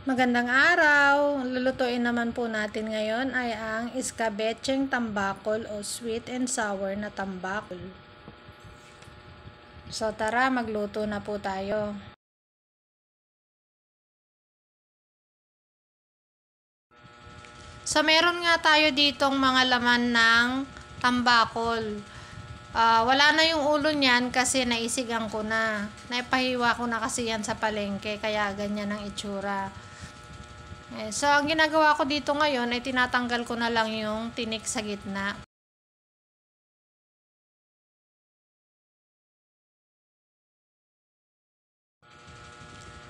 Magandang araw! Lulutuin naman po natin ngayon ay ang iskabetseng tambakol o sweet and sour na tambakol. So tara, magluto na po tayo. So meron nga tayo ditong mga laman ng tambakol. Wala na yung ulo niyan kasi naisigang ko na. Naipahiwa ko na kasi yan sa palengke, kaya ganyan ang itsura. So, ang ginagawa ko dito ngayon ay tinatanggal ko na lang yung tinik sa gitna.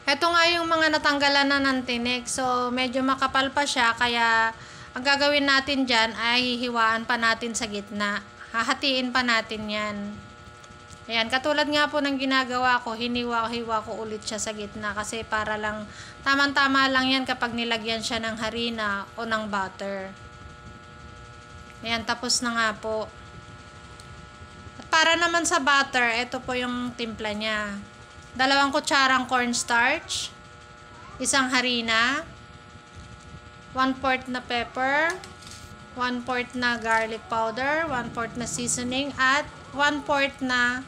Ito nga yung mga natanggalan na ng tinik. So, medyo makapal pa siya, kaya ang gagawin natin dyan ay hihiwaan pa natin sa gitna. Hahatiin pa natin yan. Ayan, katulad nga po ng ginagawa ko, hiniwa ko ulit siya sa gitna kasi para lang, tamang-tama lang yan kapag nilagyan siya ng harina o ng butter. Ayan, tapos na nga po. At para naman sa butter, ito po yung timpla niya. 2 kutsarang cornstarch, 1 harina, 1/4 na pepper, 1/4 na garlic powder, 1/4 na seasoning, at 1/4 na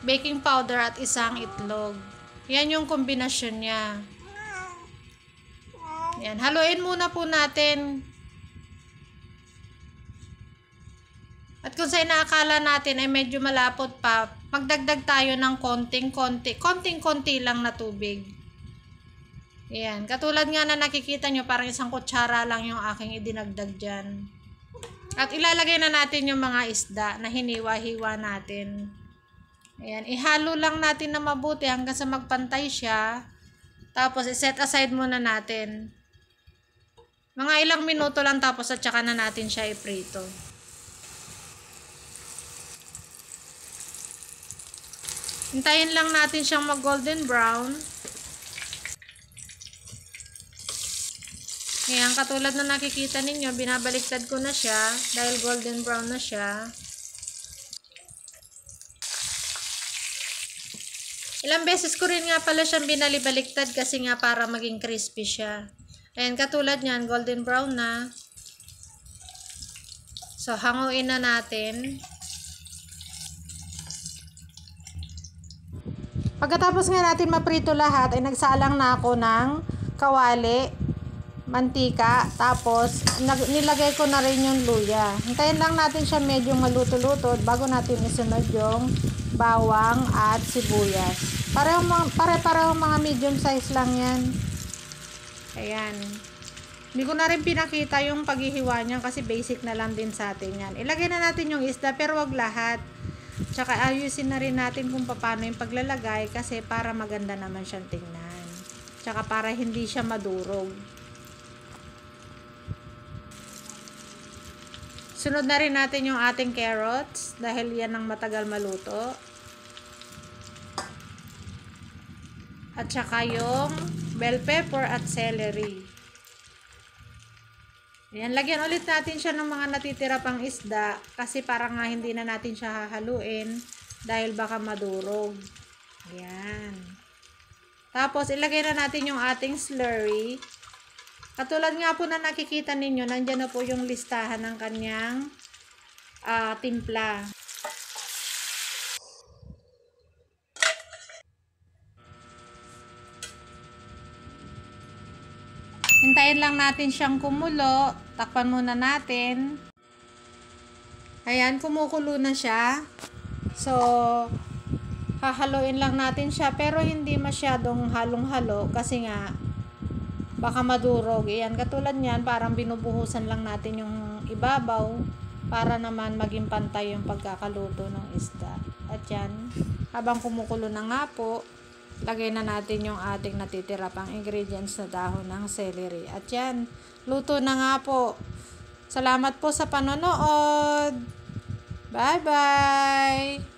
baking powder at 1 itlog. Yan yung kombinasyon niya. Yan, haluin muna po natin. At kung sa inaakala natin ay medyo malapot pa, magdagdag tayo ng konting-konti lang na tubig. Yan, katulad nga na nakikita nyo, parang 1 kutsara lang yung aking idinagdag dyan. At ilalagay na natin yung mga isda na hiniwa-hiwa natin. Ayan, ihalo lang natin na mabuti hanggang sa magpantay siya. Tapos, i-set aside muna natin. Mga ilang minuto lang, tapos at saka na natin siya iprito. Hintayin lang natin siyang mag-golden brown. Ayan, katulad na nakikita ninyo, binabaliktad ko na siya dahil golden brown na siya. Ilang beses ko rin nga pala siyang binalibaliktad kasi nga para maging crispy siya. Ayan, katulad niyan, golden brown na. So, hanguin na natin. Pagkatapos nga natin maprito lahat, ay nagsalang na ako ng kawali, mantika, tapos nilagay ko na rin yung luya. Hintayin lang natin siya medyo maluto-luto bago natin isunod yung bawang at sibuyas. Pare-pareho mga medium size lang yan. Ayan. Hindi ko na rin pinakita yung paghihiwa niya kasi basic na lang din sa atin yan. Ilagay na natin yung isda pero wag lahat. Tsaka ayusin na rin natin kung paano yung paglalagay kasi para maganda naman siyang tingnan. Tsaka para hindi siya madurog. Sunod na rin natin yung ating carrots dahil yan ang matagal maluto. At saka yung bell pepper at celery. Ayan, lagyan ulit natin siya ng mga natitira pang isda kasi para nga hindi na natin siya hahaluin dahil baka madurog. Ayan. Tapos ilagay na natin yung ating slurry. Katulad nga po na nakikita ninyo, nandyan na po yung listahan ng kanyang timpla. Hintayin lang natin siyang kumulo. Takpan muna natin. Ayan, kumukulo na siya. So, hahaluin lang natin siya pero hindi masyadong halong-halo kasi nga baka madurog. Ayan, katulad niyan, parang binubuhusan lang natin yung ibabaw para naman maging pantay yung pagkakaluto ng isda. At yan, habang kumukulo na nga po, lagay na natin yung ating natitira pang ingredients na dahon ng celery. At yan, luto na nga po. Salamat po sa panonood. Bye-bye!